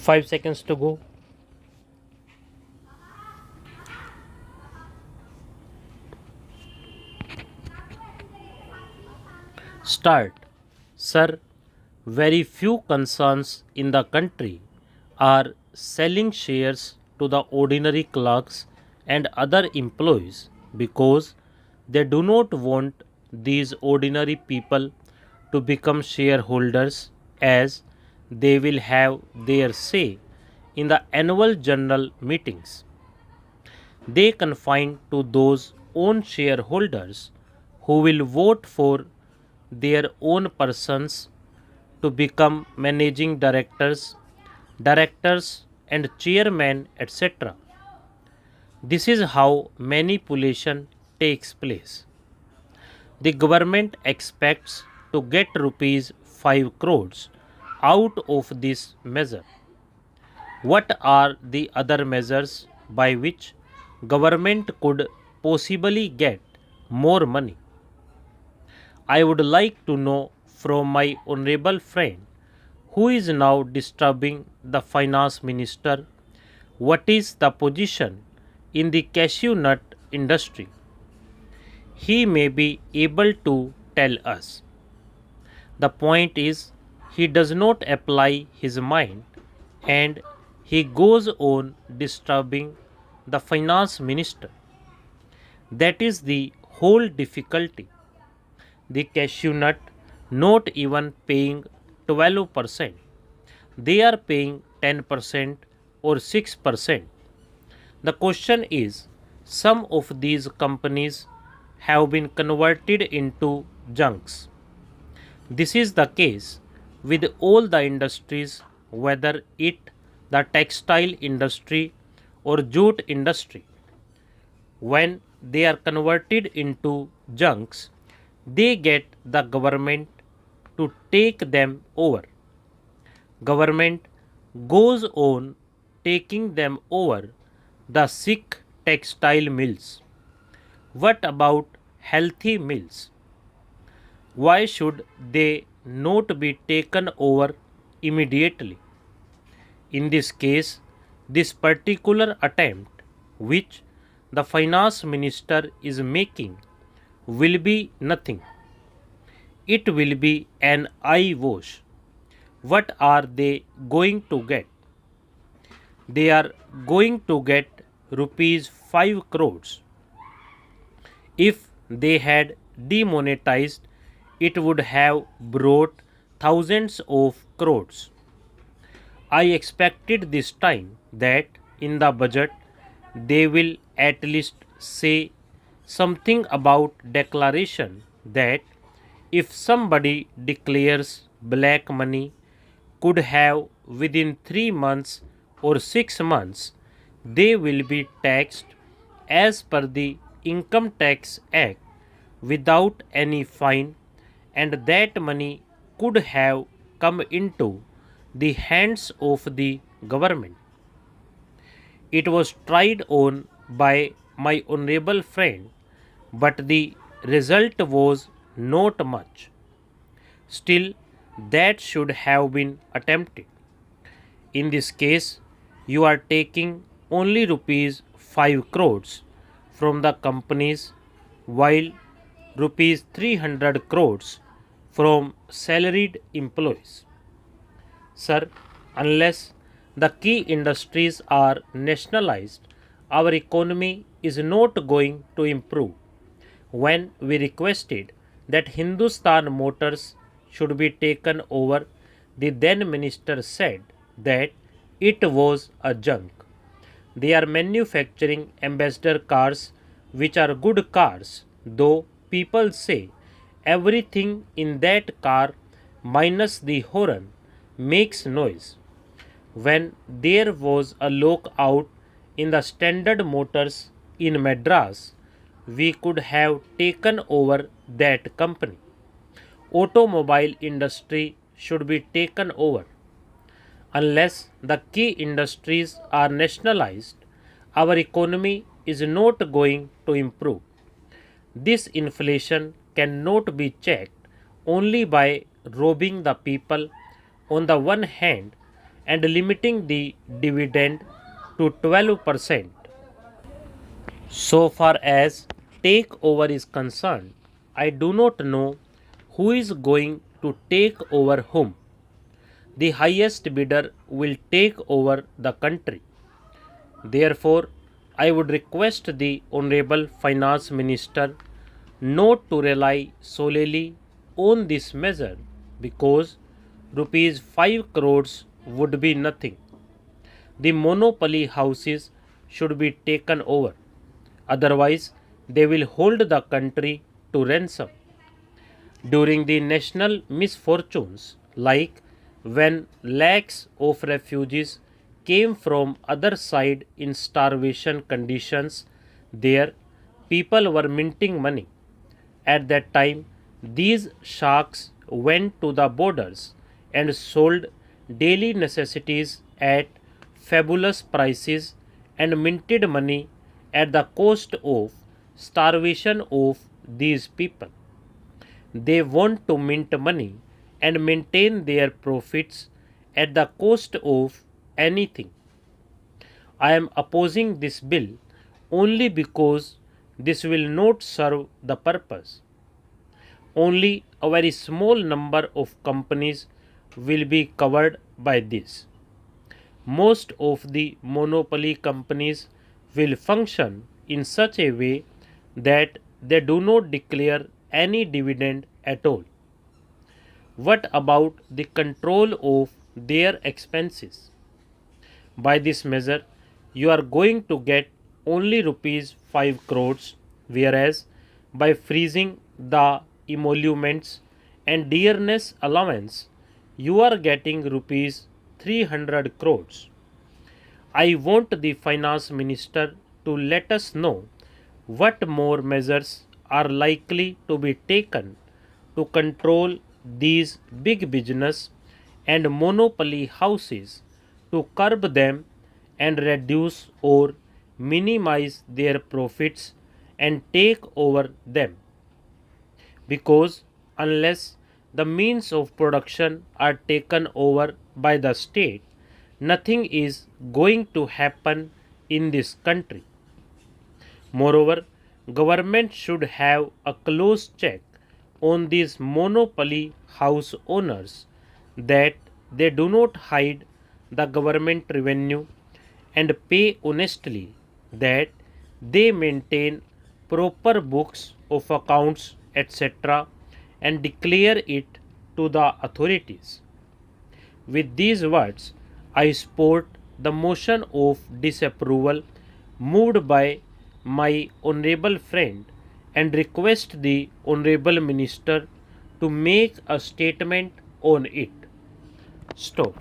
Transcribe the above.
5 seconds to go. Start. Sir, very few concerns in the country are selling shares to the ordinary clerks and other employees because they do not want these ordinary people to become shareholders, as they will have their say in the annual general meetings. They confine to those own shareholders who will vote for their own persons to become managing directors and chairmen, etc. This is how manipulation takes place. The government expects to get rupees 5 crores out of this measure. What are the other measures by which government could possibly get more money? I would like to know from my honorable friend, who is now disturbing the finance minister, what is the position in the cashew nut industry. He may be able to tell us. The point is, he does not apply his mind and he goes on disturbing the finance minister. That is the whole difficulty. The cashew nut not even paying 12%. They are paying 10% or 6%. The question is, some of these companies have been converted into junks. This is the case with all the industries, whether it the textile industry or jute industry. When they are converted into junks, they get the government to take them over. Government goes on taking them over the sick textile mills. What about healthy mills? Why should they not be taken over immediately? In this case, this particular attempt which the finance minister is making will be nothing. It will be an eye wash. What are they going to get? They are going to get rupees 5 crores. If they had demonetized, it would have brought thousands of crores. I expected this time that in the budget they will at least say something about declaration that if somebody declares black money could have within 3 months or 6 months, they will be taxed as per the Income Tax Act without any fine, and that money could have come into the hands of the government. It was tried on by my honorable friend, but the result was not much. Still, that should have been attempted. In this case, you are taking only rupees 5 crores from the companies, while rupees 300 crores from salaried employees. Sir, unless the key industries are nationalized, our economy is not going to improve. When we requested that Hindustan Motors should be taken over, the then minister said that it was a junk. They are manufacturing ambassador cars, which are good cars, though people say everything in that car minus the horn makes noise. When there was a lockout in the Standard Motors in Madras, we could have taken over that company. Automobile industry should be taken over. Unless the key industries are nationalized, our economy is not going to improve. This inflation cannot be checked only by robbing the people on the one hand and limiting the dividend to 12%. So far as takeover is concerned, I do not know who is going to take over whom. The highest bidder will take over the country. Therefore, I would request the Honorable Finance Minister not to rely solely on this measure because rupees 5 crores would be nothing. The monopoly houses should be taken over. Otherwise, they will hold the country to ransom. During the national misfortunes, like when lakhs of refugees came from other side in starvation conditions, there people were minting money. At that time, these sharks went to the borders and sold daily necessities at fabulous prices and minted money at the cost of starvation of these people. They want to mint money and maintain their profits at the cost of anything. I am opposing this bill only because this will not serve the purpose. Only a very small number of companies will be covered by this. Most of the monopoly companies will function in such a way that they do not declare any dividend at all. What about the control of their expenses? By this measure, you are going to get only rupees 5 crores, whereas by freezing the emoluments and dearness allowance, you are getting rupees 300 crores. I want the finance minister to let us know what more measures are likely to be taken to control these big business and monopoly houses, to curb them and reduce or minimize their profits and take over them. Because unless the means of production are taken over by the state, nothing is going to happen in this country. Moreover, government should have a close check on these monopoly house owners that they do not hide the government revenue and pay honestly, that they maintain proper books of accounts, etc., and declare it to the authorities. With these words, I support the motion of disapproval moved by my honorable friend and request the honorable minister to make a statement on it. Stop.